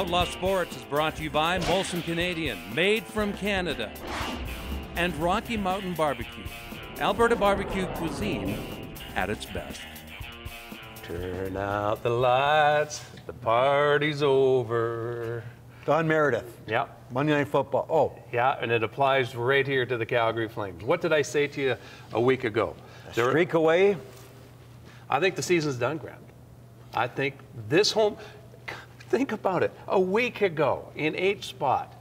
Outlaw Sports is brought to you by Molson Canadian, made from Canada, and Rocky Mountain Barbecue, Alberta barbecue cuisine at its best. Turn out the lights, the party's over. Don Meredith. Yeah. Monday Night Football. Oh. Yeah, and it applies right here to the Calgary Flames. What did I say to you a week ago? A streak away? I think the season's done, Grant. I think this home, think about it, a week ago in 8th spot,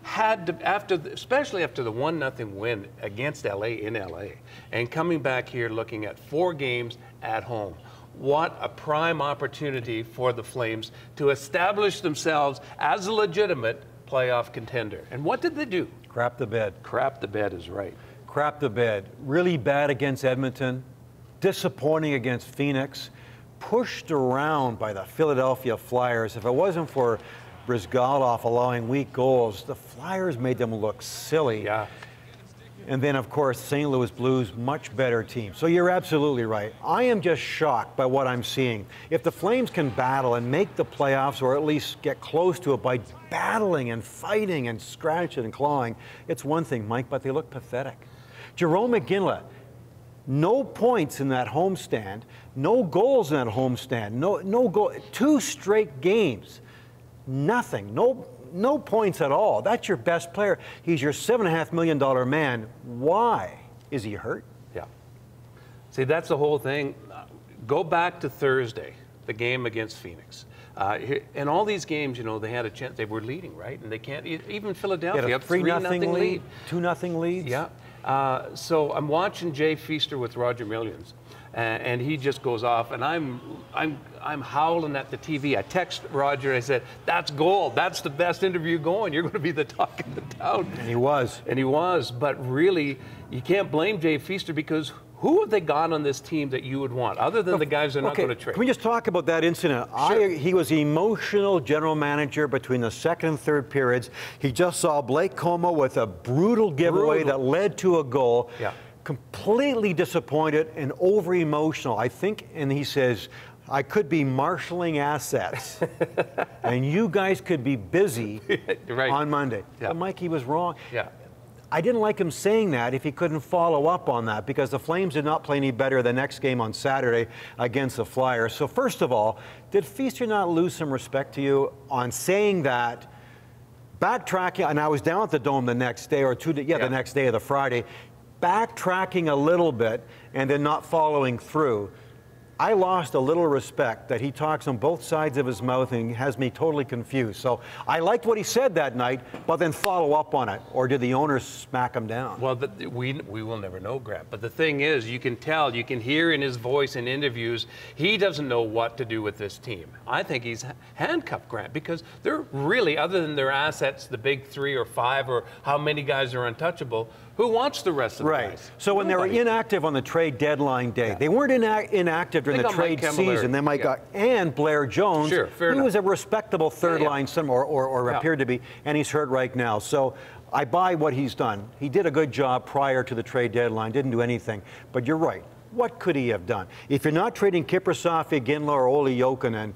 had to, especially after the 1-0 win against LA in LA, and coming back here looking at 4 games at home. What a prime opportunity for the Flames to establish themselves as a legitimate playoff contender. And what did they do? Crap the bed. Crap the bed is right. Crap the bed. Really bad against Edmonton. Disappointing against Phoenix. Pushed around by the Philadelphia Flyers. If it wasn't for Brizgalov allowing weak goals, the Flyers made them look silly. Yeah. And then, of course, St. Louis Blues, much better team. So you're absolutely right. I am just shocked by what I'm seeing. If the Flames can battle and make the playoffs, or at least get close to it by battling and fighting and scratching and clawing, it's one thing, Mike, but they look pathetic. Jerome McGinley, no points in that homestand, no goals in that homestand, no goal, 2 straight games, nothing, no points at all. That's your best player. He's your $7.5 million man. Why? Is he hurt? Yeah. See, that's the whole thing. Go back to Thursday, the game against Phoenix. In all these games, you know, they had a chance. They were leading, right? And they can't, even Philadelphia, had a 3-0 lead, 2-0 leads. Yeah. So I'm watching Jay Feaster with Roger Millions, and he just goes off, and I'm howling at the TV. I text Roger. I said, "That's gold. That's the best interview going. You're going to be the talk of the town." And he was. And he was. But really, you can't blame Jay Feaster, because who have they got on this team that you would want, other than the guys they're not going to trade? Can we just talk about that incident? Sure. He was emotional general manager between the second and third periods. He just saw Blake Como with a brutal giveaway that led to a goal. Yeah. Completely disappointed and over-emotional, I think, and he says, I could be marshaling assets, and you guys could be busy on Monday. Yeah. But Mike, he was wrong. Yeah. I didn't like him saying that if he couldn't follow up on that, because the Flames did not play any better the next game on Saturday against the Flyers. So first of all, did Feaster not lose some respect to you on saying that, backtracking, and I was down at the Dome the next day, or the next day of the Friday, backtracking a little bit and then not following through. I lost a little respect that he talks on both sides of his mouth and has me totally confused. So I liked what he said that night, but then follow up on it. Or did the owners smack him down? Well, we will never know, Grant. But the thing is, you can tell, you can hear in his voice in interviews, he doesn't know what to do with this team. I think he's handcuffed, Grant, because they're really, other than their assets, the big 3 or 5, or how many guys are untouchable, who wants the rest of the guys? So when they were inactive on the trade deadline day, they weren't inactive during the trade season. Then Mike got, and Blair Jones, he was a respectable third line, or appeared to be, and he's hurt right now. So I buy what he's done. He did a good job prior to the trade deadline, didn't do anything. But you're right. What could he have done? If you're not trading Kiprusoff, Iginla, or Olli Jokinen,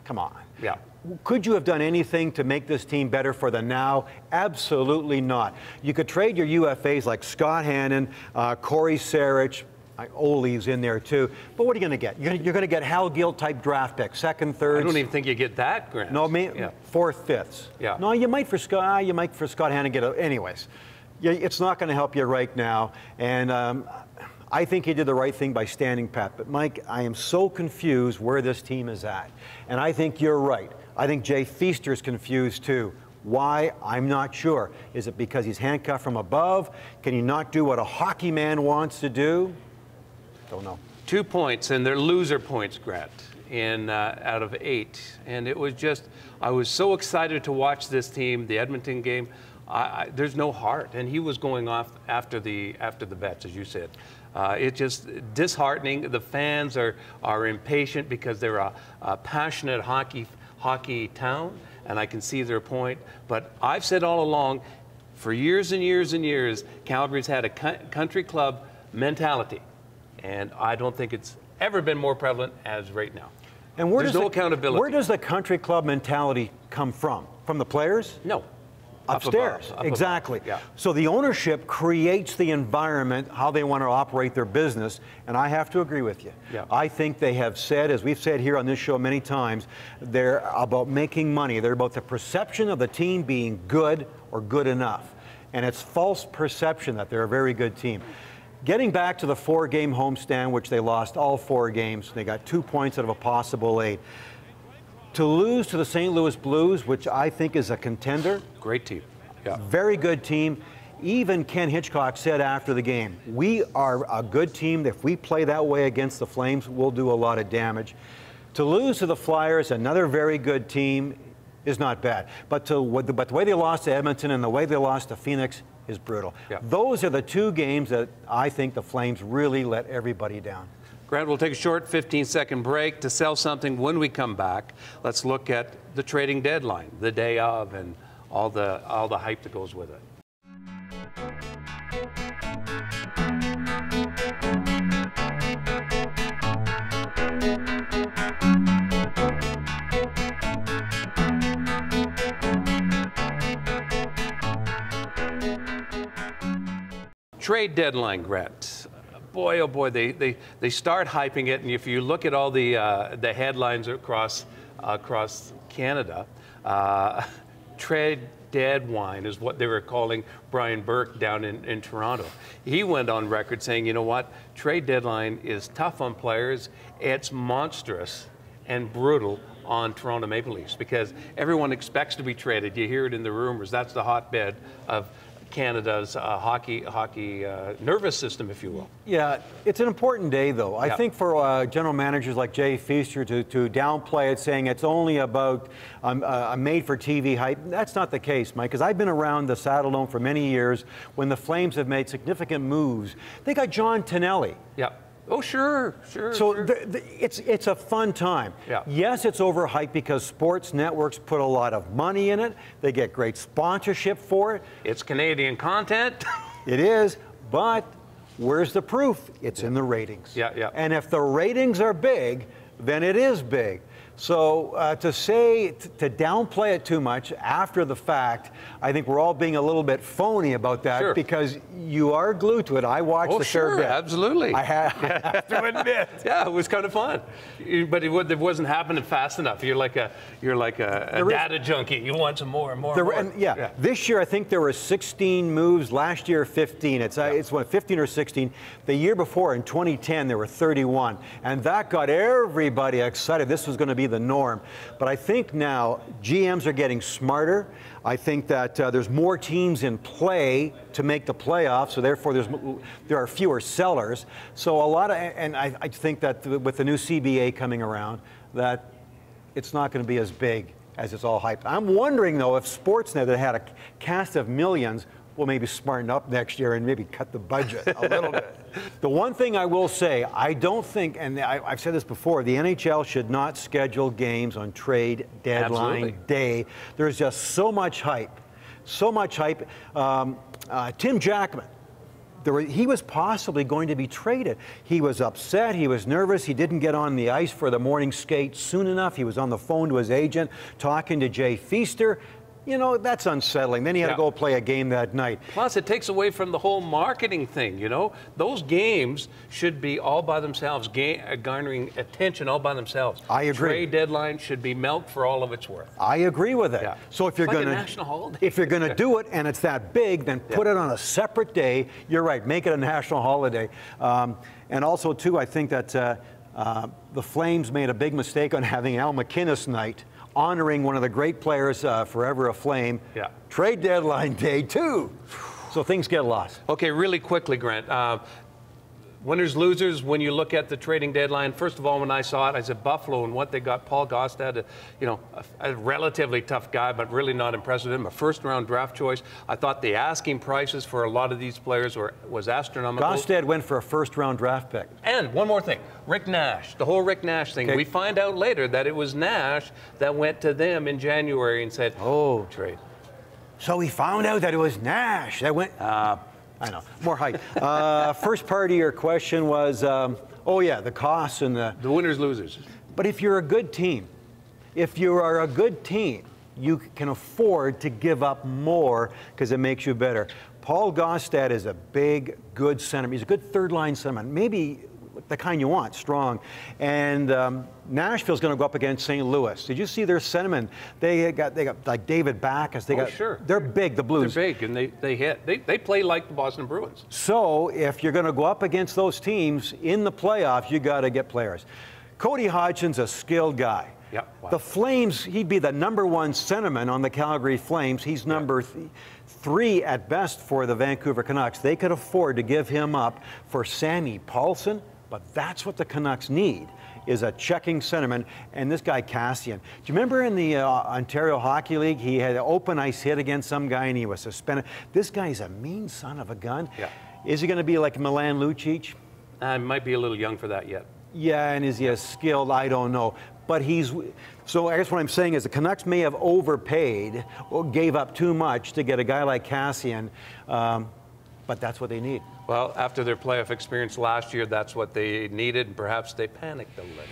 come on. Yeah. Could you have done anything to make this team better for the now? Absolutely not. You could trade your UFAs like Scott Hannon, Corey Sarich, Oli's in there too. But what are you going to get? You're going to get Hal Gill type draft pick, second, third. I don't even think you get that, Grant. No, fourth, fifths. Yeah. No, you might for Scott. You might for Scott Hannon get it. Anyways, it's not going to help you right now. And I think he did the right thing by standing pat. But Mike, I am so confused where this team is at. And I think you're right. I think Jay Feaster's confused too. Why? I'm not sure. Is it because he's handcuffed from above? Can he not do what a hockey man wants to do? Don't know. 2 points, and they're loser points, Grant, out of 8. And it was just, I was so excited to watch this team, the Edmonton game. There's no heart, and he was going off after the bets, as you said. It's just disheartening. The fans are impatient because they're a passionate hockey town, and I can see their point. But I've said all along, for years and years and years, Calgary's had a country club mentality, and I don't think it's ever been more prevalent as right now. And where There's does no accountability. Where does the country club mentality come from? From the players? No. Upstairs, Up above. exactly. Yeah. So the ownership creates the environment, how they want to operate their business, and I have to agree with you. Yeah. I think they have said, as we've said here on this show many times, they're about making money. They're about the perception of the team being good or good enough. And it's false perception that they're a very good team. Getting back to the 4-game homestand, which they lost all 4 games, they got 2 points out of a possible 8. To lose to the St. Louis Blues, which I think is a contender. Great team. Yeah. Very good team. Even Ken Hitchcock said after the game, we are a good team. If we play that way against the Flames, we'll do a lot of damage. To lose to the Flyers, another very good team, is not bad. But the way they lost to Edmonton and the way they lost to Phoenix is brutal. Yeah. Those are the 2 games that I think the Flames really let everybody down. Grant, we'll take a short 15-second break to sell something. When we come back, let's look at the trading deadline, the day of, and all the hype that goes with it. Trade deadline, Grant. Boy, oh boy, they start hyping it, and if you look at all the headlines across Canada, trade deadline is what they were calling Brian Burke down in Toronto. He went on record saying, you know what, trade deadline is tough on players, it's monstrous and brutal on Toronto Maple Leafs because everyone expects to be traded. You hear it in the rumors. That's the hotbed of Canada's hockey nervous system, if you will. Yeah, it's an important day, though. I think for general managers like Jay Feaster to downplay it, saying it's only about a made-for-TV hype, that's not the case, Mike, because I've been around the Saddledome for many years when the Flames have made significant moves. They got John Tonelli. Yeah. Oh, sure. So it's a fun time. Yeah. Yes, it's overhyped because sports networks put a lot of money in it. They get great sponsorship for it. It's Canadian content. It is, but where's the proof? It's in the ratings. Yeah. And if the ratings are big, then it is big. So to downplay it too much after the fact, I think we're all being a little bit phony about that because you are glued to it. I watched the fair bit. Absolutely. I have to admit. Yeah, it was kind of fun, but it wasn't happening fast enough. You're like a data junkie. You want some more and more. This year I think there were 16 moves. Last year 15. It's what, 15 or 16. The year before in 2010 there were 31, and that got everybody excited. This was going to be the norm. But I think now GMs are getting smarter. I think that there's more teams in play to make the playoffs, so therefore there are fewer sellers. So I think that with the new CBA coming around, that it's not going to be as big as it's all hyped. I'm wondering though if Sportsnet that had a cast of millions will maybe smarten up next year and maybe cut the budget a little bit. The one thing I will say, I don't think, and I've said this before, the NHL should not schedule games on trade deadline day. There's just so much hype. So much hype. Tim Jackman, he was possibly going to be traded. He was upset, he was nervous, he didn't get on the ice for the morning skate soon enough. He was on the phone to his agent, talking to Jay Feaster. You know, that's unsettling. Then he had to go play a game that night. Plus, it takes away from the whole marketing thing, you know? Those games should be all by themselves, garnering attention all by themselves. I agree. Trade deadline should be milked for all of its worth. I agree with it. Yeah. So if you're like going a national holiday. If you're going to do it and it's that big, then put it on a separate day. You're right, make it a national holiday. And also, too, I think that the Flames made a big mistake on having Al McInnes night, honoring one of the great players, forever a Flame. Yeah. Trade deadline day, too. So things get lost. Okay, really quickly, Grant. Winners, losers, when you look at the trading deadline, first of all, when I saw it, I said Buffalo and what they got. Paul Gaustad, a relatively tough guy, but really not impressed with him. A first-round draft choice. I thought the asking prices for a lot of these players was astronomical. Gaustad went for a first-round draft pick. And one more thing, Rick Nash, the whole Rick Nash thing. Okay. We find out later that it was Nash that went to them in January and said, "Oh, trade." So we found out that it was Nash that went. I know, more hype. First part of your question was, the costs and the winners, losers. But if you're a good team, you can afford to give up more because it makes you better. Paul Gaustad is a big, good centerman. He's a good third-line centerman, maybe the kind you want, strong. And Nashville's going to go up against St. Louis. Did you see their centermen? They got like David Backes. Sure. They're big, the Blues. They're big, and they hit. They play like the Boston Bruins. So if you're going to go up against those teams in the playoffs, you got to get players. Cody Hodgson's a skilled guy. Yeah, wow. The Flames, he'd be the #1 centerman on the Calgary Flames. He's number 3 at best for the Vancouver Canucks. They could afford to give him up for Sammy Paulson, but that's what the Canucks need, is a checking centerman. And this guy, Cassian. Do you remember in the Ontario Hockey League, he had an open ice hit against some guy and he was suspended? This guy's a mean son of a gun. Yeah. Is he going to be like Milan Lucic? Might be a little young for that yet. Yeah, and is he as skilled? I don't know. But so I guess what I'm saying is the Canucks may have overpaid or gave up too much to get a guy like Cassian, but that's what they need. Well, after their playoff experience last year, that's what they needed, and perhaps they panicked a little.